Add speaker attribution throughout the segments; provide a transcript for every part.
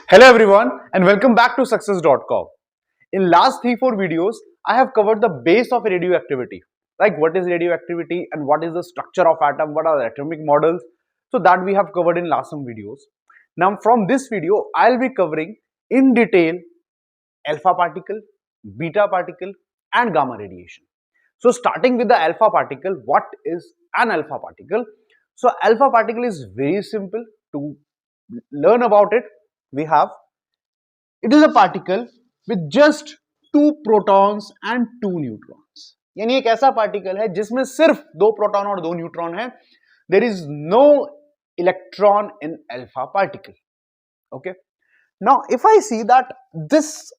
Speaker 1: Hello everyone and welcome back to success.com. In last 3-4 videos, I have covered the base of radioactivity. Like what is radioactivity and what is the structure of atom, what are the atomic models. So that we have covered in last some videos. Now from this video, I'll be covering in detail alpha particle, beta particle and gamma radiation. So starting with the alpha particle, what is an alpha particle? So alpha particle is very simple to learn about it. We have it is a particle with just two protons and two neutrons. यानी एक ऐसा particle है जिसमें सिर्फ दो proton और दो neutron है. There is no electron in alpha particle. Okay. Now, if I see that this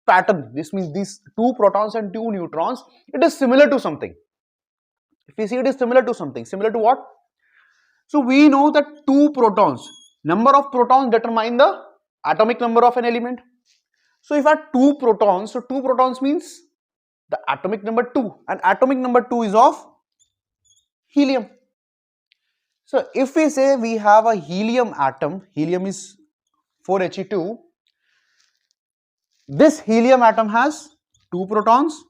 Speaker 1: pattern, this means these two protons and two neutrons, it is similar to something. If we see it is similar to something, similar to what? So we know that two protons, number of protons determine the atomic number of an element. So if I have two protons, so two protons means the atomic number 2, and atomic number 2 is of helium. So if we say we have a helium atom, helium is 4He2, this helium atom has two protons,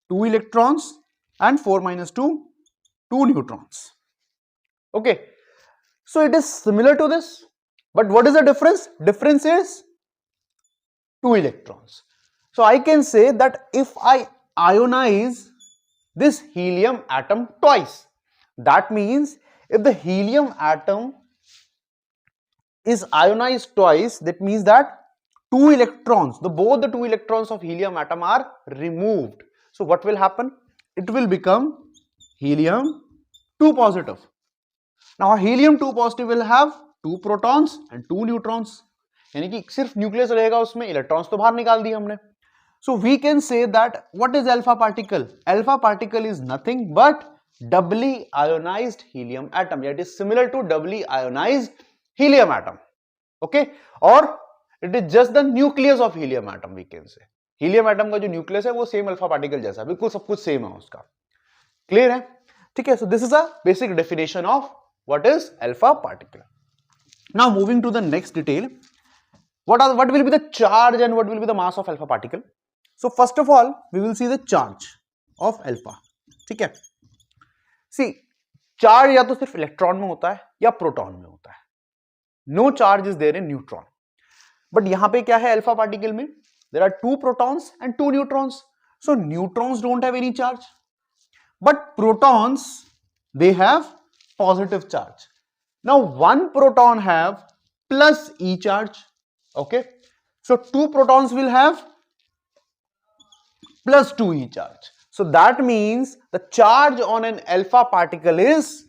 Speaker 1: two electrons and 4 minus 2, two neutrons. Okay, so it is similar to this, but what is the difference? Difference is two electrons. So I can say that if I ionize this helium atom twice, that means if the helium atom is ionized twice, that means that two electrons, both the two electrons of helium atom are removed. So what will happen? It will become helium 2 positive. Now helium 2 positive will have two protons and two neutrons. यानी कि सिर्फ nucleus रहेगा उसमें, electrons तो बाहर निकाल दिए हमने. So we can say that what is alpha particle? Alpha particle is nothing but doubly ionized helium atom. It is similar to doubly ionized helium atom. Okay, or it is just the nucleus of helium atom, we can say. Helium atom का जो nucleus है वो same alpha particle जैसा, बिल्कुल सब कुछ same है उसका. Clear है? ठीक है. So this is a basic definition of what is alpha particle. Now moving to the next detail. What will be the charge and what will be the mass of alpha particle? So first of all, we will see the charge of alpha. ठीक है. See, charge या तो सिर्फ electron में होता है या proton में होता है. No charge is there in neutron. But यहाँ पे क्या है alpha particle में? There are two protons and two neutrons. So neutrons don't have any charge. But protons, they have positive charge. Now one proton have plus E charge. Okay, so two protons will have plus 2E charge. So that means the charge on an alpha particle is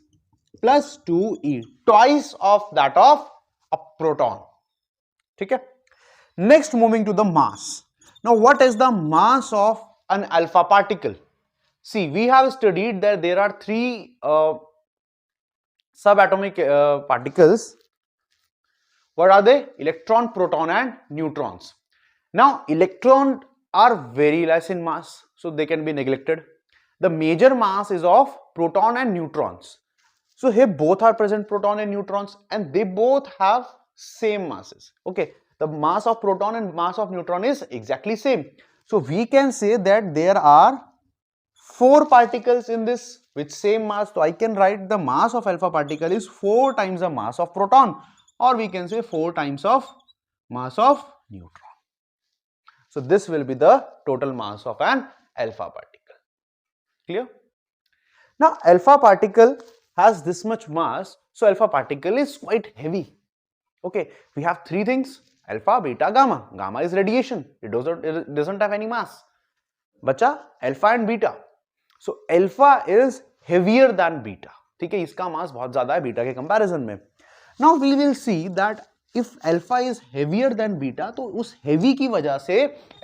Speaker 1: plus 2E, twice of that of a proton. ठीक है. Next, moving to the mass. Now what is the mass of an alpha particle? See, we have studied that there are three subatomic particles. What are they? Electron, proton and neutrons. Now electrons are very less in mass, so they can be neglected. The major mass is of proton and neutrons. So here both are present, proton and neutrons, and they both have same masses. Okay, the mass of proton and mass of neutron is exactly same. So we can say that there are four particles in this with same mass. So I can write the mass of alpha particle is 4 times the mass of proton, or we can say 4 times of mass of neutron. So this will be the total mass of an alpha particle. Clear? Now alpha particle has this much mass, so alpha particle is quite heavy. Okay, we have three things: alpha, beta, gamma. Gamma is radiation, it doesn't have any mass. बचा alpha and beta. So alpha is heavier than beta. ठीक है, इसका मास बहुत ज्यादा है beta के comparison में. Now we will see that if alpha is heavier than beta, तो उस heavy की वजह से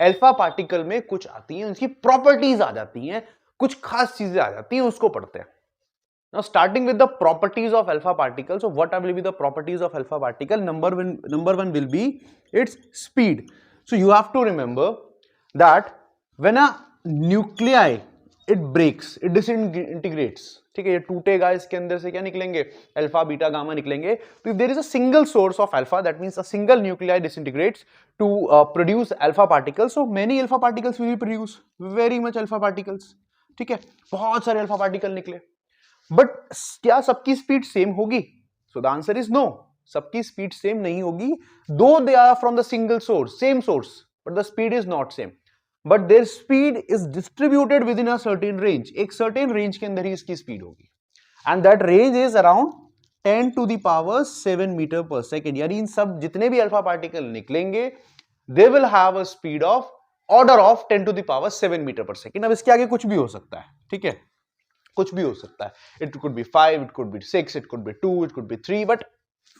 Speaker 1: alpha particle में कुछ आती हैं, उनकी properties आ जाती हैं, कुछ खास चीजें आ जाती हैं, उसको पढ़ते हैं. Now starting with the properties of alpha particle. So what will be the properties of alpha particle? Number one will be its speed. So you have to remember that when a nuclei it breaks, it disintegrates, ठीक है, ये टूटेगा, इसके अंदर से क्या निकलेंगे, alpha beta gamma निकलेंगे. तो if there is a single source of alpha, that means a single nuclei disintegrates to produce alpha particles. So many alpha particles will produce, very much alpha particles, ठीक है, बहुत सारे alpha particle निकले. But क्या सबकी speed same होगी? So the answer is no, सबकी speed same नहीं होगी. Though they are from the single source, same source, but the speed is not same. But their speed is distributed within a certain range, एक certain range के अंदर ही इसकी speed होगी. And that range is around 10 to the power 7 metre per second. यानी इन सब जितने भी अल्फा पार्टिकल निकलेंगे, they will have a speed of order of 10 to the power 7 metre per second. अब इसके आगे कुछ भी हो सकता है, ठीक है, कुछ भी हो सकता है. It could be 5, it could be 6, it could be 2, it could be 3, but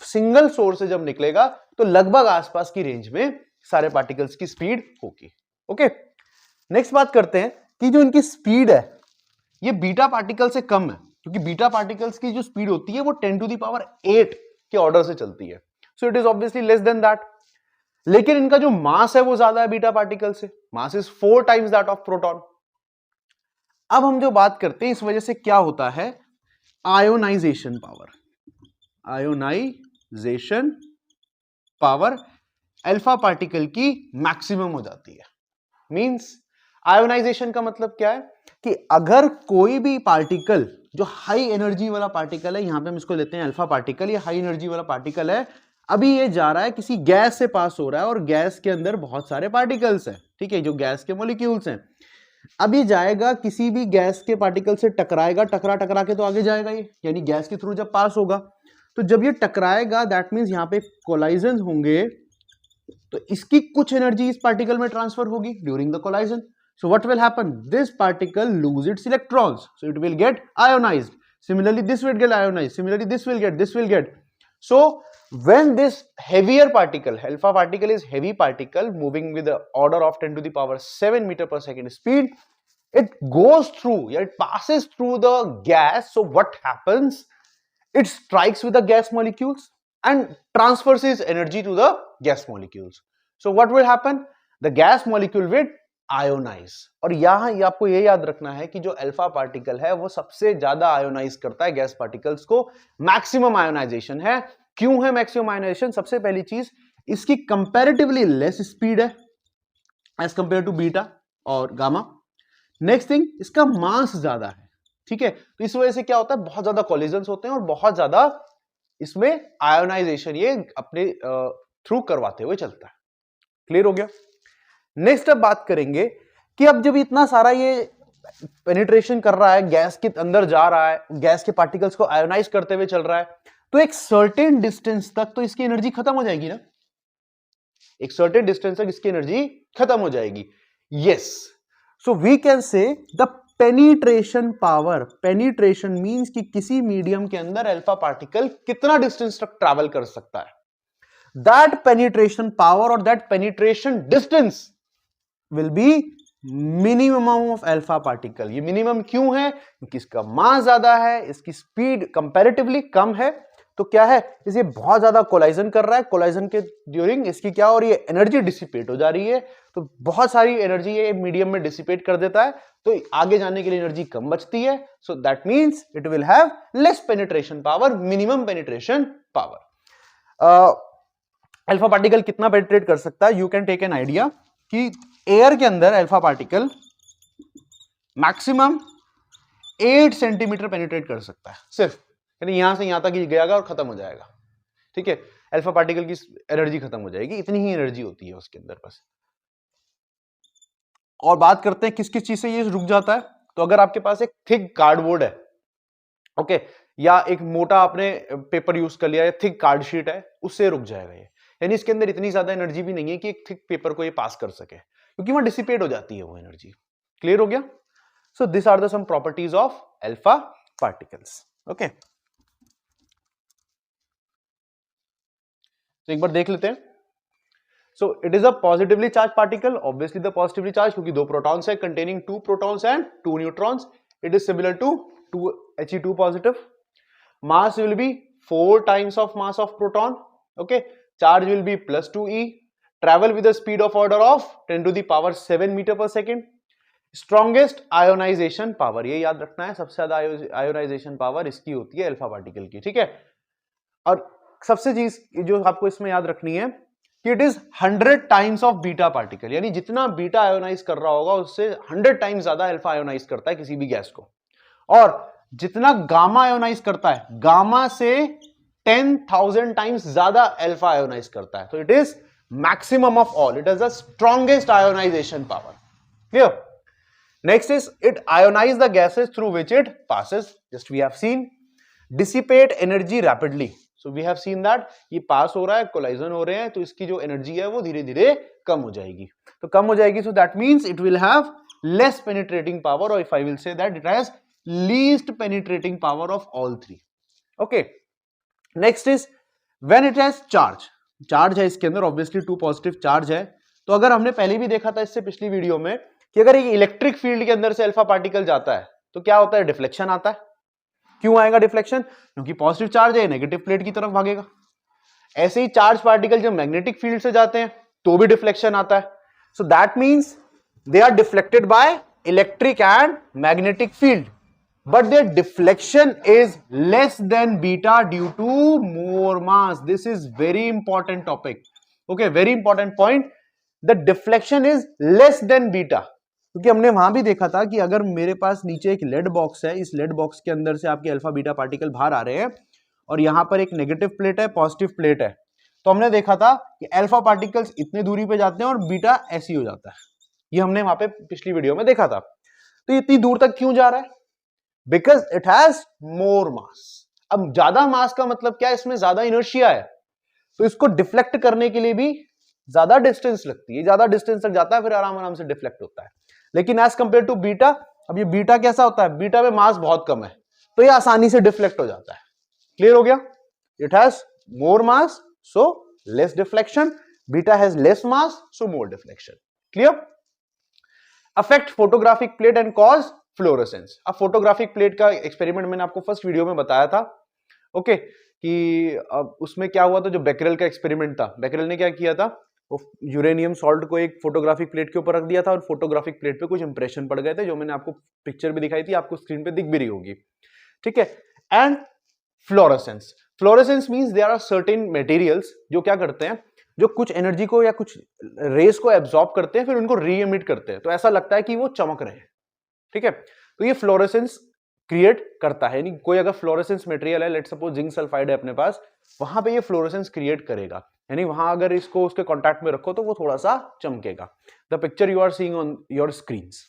Speaker 1: single source से जब निकलेगा तो लगभग आसपास की रेंज में सारे पार्टिकल्स की स्पीड होगी. ओके, नेक्स्ट बात करते हैं कि जो इनकी स्पीड है ये बीटा पार्टिकल से कम है, क्योंकि बीटा पार्टिकल्स की जो स्पीड होती है वो 10 to the power 8 के ऑर्डर से चलती है. सो it is obviously less than that. लेकिन इनका जो मास है वो ज्यादा है बीटा पार्टिकल से, mass is 4 times that of proton. अब हम जो बात करते हैं इस वजह से क्या होता है, ionization power, ionization power alpha particle की मैक्सिमम हो जाती है. मींस आयोनाइजेशन का मतलब क्या है कि अगर कोई भी पार्टिकल जो हाई एनर्जी वाला पार्टिकल है, यहां पे हम इसको लेते हैं अल्फा पार्टिकल, ये हाई एनर्जी वाला पार्टिकल है, अभी ये जा रहा है किसी गैस से पास हो रहा है और गैस के अंदर बहुत सारे पार्टिकल्स हैं, ठीक है, जो गैस के मॉलिक्यूल्स हैं. अभी जाएगा किसी भी गैस के पार्टिकल से टकराएगा, टकरा के तो आगे जाएगा ये, यानी गैस के थ्रू जब पास होगा, तो जब ये टकराएगा दैट मींस यहां पे कोलाइजन होंगे, तो इसकी कुछ एनर्जी इस पार्टिकल में ट्रांसफर होगी during the collision. So what will happen? This particle lose its electrons, so it will get ionized. Similarly, this will get ionized. Similarly, this will get. So when this heavier particle, alpha particle is heavy particle moving with the order of 10 to the power 7 meter per second speed, it goes through, it passes through the gas. So what happens? It strikes with the gas molecules and transfers its energy to the gas molecules. So what will happen? The gas molecule will ionize. और यहां आपको यह याद रखना है कि जो alpha particle है वो सबसे ज्यादा आयोनाइज करता है गैस पार्टिकल्स को, मैक्सिमम आयोनाइजेशन है. क्यों है मैक्सिमम आयोनाइजेशन? सबसे पहली चीज, इसकी कंपैरेटिवली लेस स्पीड है एज कंपेयर टू बीटा और गामा. नेक्स्ट थिंग, इसका मास ज्यादा है, ठीक है, तो इस वजह से क्या होता है, बहुत ज्यादा कोलिजन्स होते हैं और बहुत ज्यादा इसमें आयोनाइजेशन ये अपने थ्रू करवाते हुए चलता है. क्लियर हो गया? नेक्स्ट अब बात करेंगे कि अब जब इतना सारा ये पेनिट्रेशन कर रहा है, गैस के अंदर जा रहा है, गैस के पार्टिकल्स को आयोनाइज करते हुए चल रहा है, तो एक सर्टेन डिस्टेंस तक तो इसकी एनर्जी खत्म हो जाएगी ना, एक सर्टेन डिस्टेंस तक इसकी एनर्जी खत्म हो जाएगी. Yes, so we can say the penetration power, penetration means कि किसी मीडियम के अंदर अल्फा पार्टिकल कितना डिस्टेंस तक ट्रैवल कर सकता है. दैट पेनिट्रेशन पावर और that penetration distance will be minimum of alpha particle. ये मिनिमम क्यों है? क्योंकि इसका मास ज्यादा है, इसकी स्पीड कंपैरेटिवली कम है, तो क्या है, इसे बहुत ज्यादा कोलाइजन कर रहा है, कोलाइजन के ड्यूरिंग इसकी क्या हो रही है, एनर्जी डिसिपेट हो जा रही है, तो बहुत सारी एनर्जी ये मीडियम में डिसिपेट कर देता है, तो आगे जाने के लिए एनर्जी कम बचती है. So that means it will have less penetration power, minimum penetration power. Alpha particle कितना पेनिट्रेट कर सकता है? You can take an idea कि एयर के अंदर alpha particle maximum 8 centimetre penetrate कर सकता है सिर्फ, यानी यहां से यहां तक ही गएगा और खत्म हो जाएगा, ठीक है, अल्फा पार्टिकल की एनर्जी खत्म हो जाएगी, इतनी ही एनर्जी होती है उसके अंदर बस. और बात करते हैं किस किस चीज से ये रुक जाता है. तो अगर आपके पास एक थिक कार्डबोर्ड है, ओके, या एक मोटा आपने पेपर यूज कर लिया है, थिक कार्ड शीट है, उससे रुक जाएगा ये, यानी इसके अंदर इतनी ज्यादा एनर्जी भी नहीं है कि एक थिक पेपर को ये पास कर सके, क्योंकि वहां डिसिपेट हो जाती है वो एनर्जी. क्लियर हो गया? So this are the some properties of alpha particles. Okay, तो एक बार देख लेते हैं. So it is a positively charge particle, obviously the positively charge, क्योंकि 2 प्रोटॉन्स है containing 2 protons and 2 neutrons. It is similar to He2 positive. Mass will be 4 times of mass of proton. Okay, charge will be plus 2e. Travel with a speed of order of 10 to the power 7 meter per second. Strongest ionization power, ये याद रखना है, सबसे ज्यादा ionisation power इसकी होती है alpha particle की, ठीक है। और सबसे चीज जो आपको इसमें याद रखनी है कि it is 100 times of beta particle, यानी जितना बीटा आयोनाइज कर रहा होगा उससे 100 टाइम्स ज्यादा अल्फा आयोनाइज करता है किसी भी गैस को, और जितना गामा आयोनाइज करता है, गामा से 10,000 टाइम्स ज्यादा अल्फा आयोनाइज करता है। तो it is maximum of all, it is the strongest ionization power. Clear? Next is it ionize the gases through which it passes. Just we have seen dissipate energy rapidly. So we have seen that ये पास हो रहा है, collision हो रहे हैं, तो इसकी जो एनर्जी है वो धीरे धीरे कम हो जाएगी। तो कम हो जाएगी, so that means it will have less penetrating power, or if I will say that it has least penetrating power of all three. Okay. Next is when it has charge. Charge है इसके अंदर, obviously 2 positive charge है। तो अगर हमने पहले भी देखा था इससे पिछली वीडियो में कि अगर एक इलेक्ट्रिक फील्ड के अंदर से अल्फा पार्टिकल जाता है तो क्या होता है, डिफ्लेक्शन आता है। क्यों आएगा डिफ्लेक्शन? क्योंकि पॉजिटिव चार्ज है, नेगेटिव प्लेट की तरफ भागेगा। ऐसे ही चार्ज पार्टिकल जब मैग्नेटिक फील्ड से जाते हैं तो भी डिफ्लेक्शन आता है। So that means they are deflected by electric and magnetic field, but their deflection is less than beta due to more mass. This is very important topic. Okay, very important point. The deflection is less than beta. क्योंकि हमने वहां भी देखा था कि अगर मेरे पास नीचे एक लेड बॉक्स है, इस लेड बॉक्स के अंदर से आपके अल्फा बीटा पार्टिकल बाहर आ रहे हैं और यहां पर एक नेगेटिव प्लेट है, पॉजिटिव प्लेट है, तो हमने देखा था कि अल्फा पार्टिकल्स इतने दूरी पे जाते हैं और बीटा ऐसी हो जाता है। ये हमने वहां पे पिछली वीडियो में देखा था। तो इतनी दूर तक क्यों जा रहा है? बिकॉज इट हैज मोर मास। अब ज्यादा मास का मतलब क्या है, इसमें ज्यादा इनर्शिया है, तो इसको डिफ्लेक्ट करने के लिए भी ज्यादा डिस्टेंस लगती है, ज्यादा डिस्टेंस तक जाता है, फिर आराम आराम से डिफ्लेक्ट होता है। लेकिन एज कंपेयर टू बीटा, अब ये बीटा कैसा होता है, बीटा में मास बहुत कम है तो ये आसानी से डिफ्लेक्ट हो जाता है। क्लियर हो गया? It has more mass so less deflection, beta has less mass so more deflection. Clear? Affect photographic plate and cause fluorescence. अब फोटोग्राफिक प्लेट का एक्सपेरिमेंट मैंने आपको फर्स्ट वीडियो में बताया था, ओके, कि उसमें क्या हुआ था, जो बेकरेल का एक्सपेरिमेंट था, बेकरेल ने क्या किया था, वो यूरेनियम सॉल्ट को एक फोटोग्राफिक प्लेट के ऊपर रख दिया था और फोटोग्राफिक प्लेट पे कुछ इंप्रेशन पड़ गए थे, जो मैंने आपको पिक्चर भी दिखाई थी, आपको स्क्रीन पे दिख भी रही होगी, ठीक है। And fluorescence, fluorescence means there are certain materials जो क्या करते हैं, जो कुछ एनर्जी को या कुछ रेस को एब्जॉर्ब करते हैं, फिर उनको री एमिट करते हैं, तो ऐसा लगता है कि वो चमक रहे हैं, ठीक है। तो ये फ्लोरेसेंस क्रिएट करता है, यानी कोई अगर फ्लोरेसेंस मटेरियल है, लेट्स सपोज जिंक सल्फाइड है अपने पास, वहां पे ये फ्लोरेसेंस क्रिएट करेगा, यानी वहां अगर इसको उसके कांटेक्ट में रखो तो वो थोड़ा सा चमकेगा। The picture you are seeing on your screens,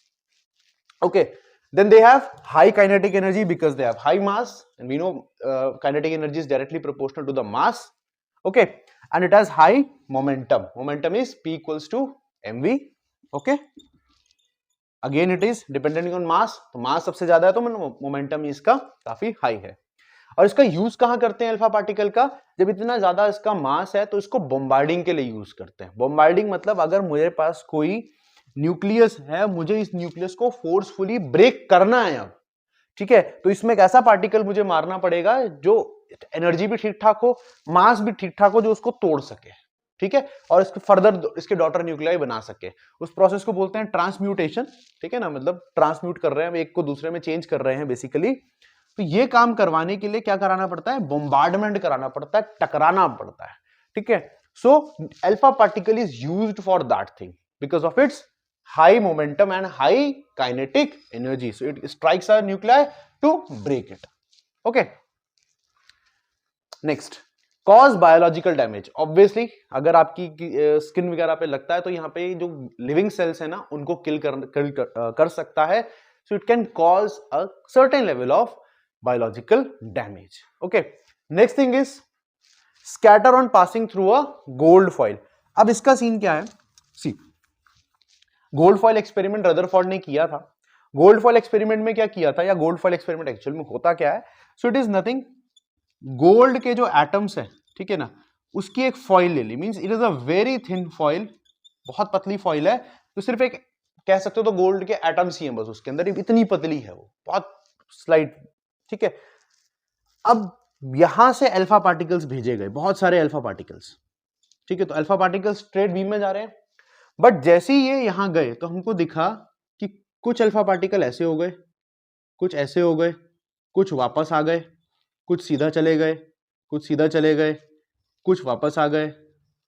Speaker 1: okay. Then they have high kinetic energy because they have high mass, and we know kinetic energy is directly proportional to the mass, okay, and it has high momentum. Momentum is P equals to mv, okay. Again it is dependent on mass, तो mass सबसे ज्यादा है तो momentum इसका काफी high है। और इसका यूज कहां करते हैं अल्फा पार्टिकल का, जब इतना ज्यादा इसका मास है तो इसको बॉम्बार्डिंग के लिए यूज करते हैं। बॉम्बार्डिंग मतलब अगर मेरे पास कोई न्यूक्लियस है, मुझे इस न्यूक्लियस को फोर्सफुली ब्रेक करना है अब, ठीक है, तो इसमें एक ऐसा पार्टिकल मुझे मारना पड़ेगा जो एनर्जी भी ठीक ठाक हो, मास भी ठीक ठाक हो, जो उसको तोड़ सके, ठीक है, और इसको फर्दर इसके डॉटर न्यूक्लियाई बना सके। उस प्रोसेस को बोलते हैं ट्रांसम्यूटेशन, ठीक है ना, मतलब ट्रांसम्यूट कर रहे हैं, एक को दूसरे में चेंज कर रहे हैं बेसिकली। तो ये काम करवाने के लिए क्या कराना पड़ता है, बॉम्बार्डमेंट कराना पड़ता है, टकराना पड़ता है, ठीक है। So alpha particle is used for that thing because of its high momentum and high kinetic energy, so it strikes a nuclei to break it, okay. Next, cause biological damage. Obviously अगर आपकी skin वगैरह पे लगता है तो यहाँ पे जो लिविंग सेल्स है ना उनको किल कर सकता है, so it can cause a certain level of biological damage, okay. Next thing is scatter on passing through a gold foil. अब इसका सीन क्या है, see, gold foil experiment Rutherford ने किया था। गोल्ड फॉयल एक्सपेरिमेंट में क्या किया था, या गोल्ड फॉयल एक्सपेरिमेंट एक्चुअल में होता क्या है, सो इट इज नथिंग, गोल्ड के जो एटम्स है, ठीक है ना, उसकी एक फॉइल ले ली, means it is a very thin foil, बहुत पतली फॉइल है, तो सिर्फ एक कह सकते हो तो गोल्ड के एटम्स ही हैं बस उसके अंदर, इतनी पतली है वो, बहुत स्लाइट, ठीक है। अब यहां से अल्फा पार्टिकल्स भेजे गए, बहुत सारे अल्फा पार्टिकल्स, ठीक है, तो अल्फा पार्टिकल्स स्ट्रेट बीम में जा रहे हैं, बट जैसे ही ये यहां गए तो हमको दिखा कि कुछ अल्फा पार्टिकल ऐसे हो गए, कुछ ऐसे हो गए, कुछ वापस आ गए, कुछ सीधा चले गए, कुछ सीधा चले गए, कुछ वापस आ गए,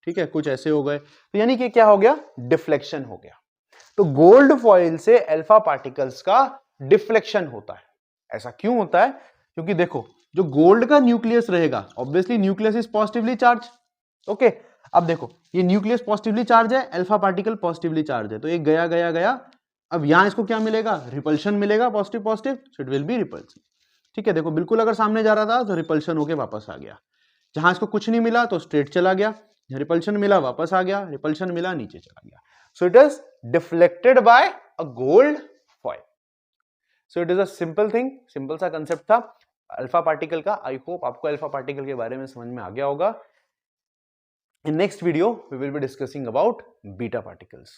Speaker 1: ठीक है, कुछ ऐसे हो गए। तो यानी कि क्या हो गया, डिफ्लेक्शन हो गया। तो गोल्ड फॉइल से अल्फा पार्टिकल्स का डिफ्लेक्शन होता है। ऐसा क्यों होता है? क्योंकि देखो जो गोल्ड का न्यूक्लियस रहेगा, obviously nucleus is positively charge, okay. अब देखो ये न्यूक्लियस पॉजिटिवली चार्ज है, अल्फा पार्टिकल पॉजिटिवली चार्ज है, तो ये गया गया गया, अब यहां इसको क्या मिलेगा, रिपल्शन मिलेगा, positive positive, so it will be repulsive, ठीक है। देखो बिल्कुल अगर सामने जा रहा था तो रिपल्शन होके वापस आ गया, जहां इसको कुछ नहीं मिला तो स्ट्रेट चला गया, रिपल्शन मिला वापस आ गया, रिपल्शन मिला नीचे चला गया। सो it is deflected by a gold foil. So it is a simple thing, simple सा कंसेप्ट था अल्फा पार्टिकल का। आई होप आपको अल्फा पार्टिकल के बारे में समझ में आ गया होगा। In next video, we will be discussing about beta particles.